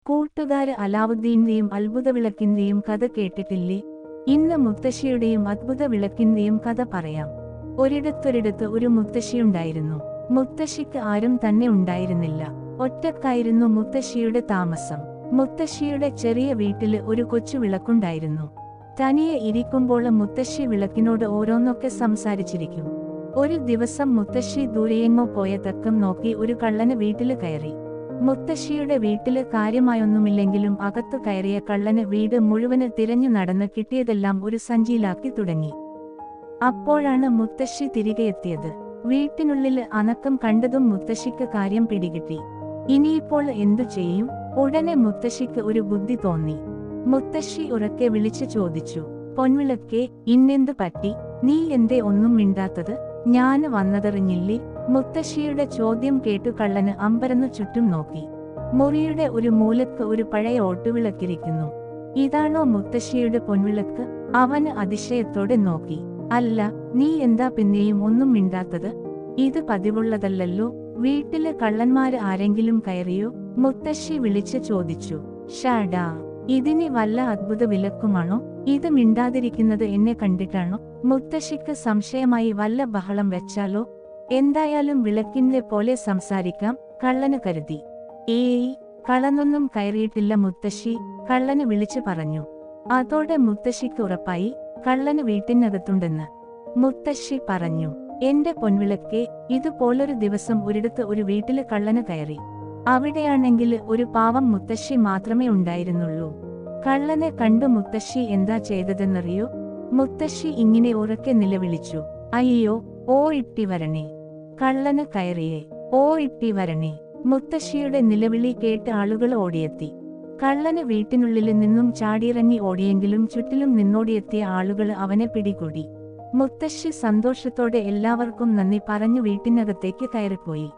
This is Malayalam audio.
കൂട്ടുകാര് അലാവുദ്ദീന്റെയും അത്ഭുതവിളക്കിന്റെയും കഥ കേട്ടിട്ടില്ലേ? ഇന്ന് മുത്തശ്ശിയുടെയും അത്ഭുത വിളക്കിന്റെയും കഥ പറയാം. ഒരിടത്തൊരിടത്ത് ഒരു മുത്തശ്ശിയുണ്ടായിരുന്നു. മുത്തശ്ശിക്ക് ആരും തന്നെ ഉണ്ടായിരുന്നില്ല. ഒറ്റക്കായിരുന്നു മുത്തശ്ശിയുടെ താമസം. മുത്തശ്ശിയുടെ ചെറിയ വീട്ടില് ഒരു കൊച്ചു വിളക്കുണ്ടായിരുന്നു. തനിയെ ഇരിക്കുമ്പോൾ മുത്തശ്ശി വിളക്കിനോട് ഓരോന്നൊക്കെ സംസാരിച്ചിരിക്കും. ഒരു ദിവസം മുത്തശ്ശി ദൂരെയെങ്ങോ പോയ തക്കം നോക്കി ഒരു കള്ളന് വീട്ടില് കയറി. മുത്തശ്ശിയുടെ വീട്ടില് കാര്യമായൊന്നുമില്ലെങ്കിലും അകത്തു കയറിയ കള്ളന് വീട് മുഴുവന് തിരഞ്ഞു നടന്ന് കിട്ടിയതെല്ലാം ഒരു സഞ്ചിയിലാക്കി തുടങ്ങി. അപ്പോഴാണ് മുത്തശ്ശി തിരികെ എത്തിയത്. വീട്ടിനുള്ളില് അനക്കം കണ്ടതും മുത്തശ്ശിക്ക് കാര്യം പിടികിട്ടി. ഇനിയിപ്പോൾ എന്തു ചെയ്യും? ഉടനെ മുത്തശ്ശിക്ക് ഒരു ബുദ്ധി തോന്നി. മുത്തശ്ശി ഉറക്കെ വിളിച്ചു ചോദിച്ചു, "പൊൻവിളക്കേ, ഇന്നെന്തു പറ്റി? നീ എന്തേ ഒന്നും മിണ്ടാത്തത്? ഞാന് വന്നതറിഞ്ഞില്ലേ?" മുത്തശ്ശിയുടെ ചോദ്യം കേട്ടു കള്ളന് അമ്പരന്നു ചുറ്റും നോക്കി. മുറിയുടെ ഒരു മൂലക്ക് ഒരു പഴയ ഓട്ടുവിളക്കിരിക്കുന്നു. ഇതാണോ മുത്തശ്ശിയുടെ പൊൻവിളക്ക്? അവന് അതിശയത്തോടെ നോക്കി. "അല്ല, നീ എന്താ പിന്നെയും ഒന്നും മിണ്ടാത്തത്? ഇത് പതിവുള്ളതല്ലല്ലോ. വീട്ടില് കള്ളന്മാര് ആരെങ്കിലും കയറിയോ?" മുത്തശ്ശി വിളിച്ച് ചോദിച്ചു. "ഷാടാ, ഇതിന് വല്ല അത്ഭുത വിലക്കുമാണോ? ഇത് മിണ്ടാതിരിക്കുന്നത് എന്നെ കണ്ടിട്ടാണോ?" മുത്തശ്ശിക്ക് സംശയമായി. വല്ല ബഹളം വെച്ചാലോ? എന്തായാലും വിളക്കിന്റെ പോലെ സംസാരിക്കാം, കള്ളന് കരുതി. "ഏയ്, കള്ളനൊന്നും കയറിയിട്ടില്ല മുത്തശ്ശി," കള്ളന് വിളിച്ചു പറഞ്ഞു. അതോടെ മുത്തശ്ശിക്ക് ഉറപ്പായി കള്ളന് വീട്ടിനകത്തുണ്ടെന്ന്. മുത്തശ്ശി പറഞ്ഞു, "എന്റെ പൊൻവിളക്കേ, ഇതുപോലൊരു ദിവസം ഒരിടത്ത് ഒരു വീട്ടില് കള്ളന് കയറി. അവിടെയാണെങ്കില് ഒരു പാവം മുത്തശ്ശി മാത്രമേ ഉണ്ടായിരുന്നുള്ളൂ." കള്ളനെ കണ്ടു മുത്തശ്ശി എന്താ ചെയ്തതെന്നറിയോ? മുത്തശ്ശി ഇങ്ങനെ ഉറക്കെ നിലവിളിച്ചു, "അയ്യോ, ഓ ഇട്ടി വരണേ! കള്ളന് കയറിയേ! ഓ ഇട്ടി വരണേ!" മുത്തശ്ശിയുടെ നിലവിളി കേട്ട് ആളുകൾ ഓടിയെത്തി. കള്ളന് വീട്ടിനുള്ളില് നിന്നും ചാടിയിറങ്ങി ഓടിയെങ്കിലും ചുറ്റിലും നിന്നോടിയെത്തിയ ആളുകൾ അവനെ പിടികൂടി. മുത്തശ്ശി സന്തോഷത്തോടെ എല്ലാവർക്കും നന്ദി പറഞ്ഞു വീട്ടിനകത്തേക്ക് കയറിപ്പോയി.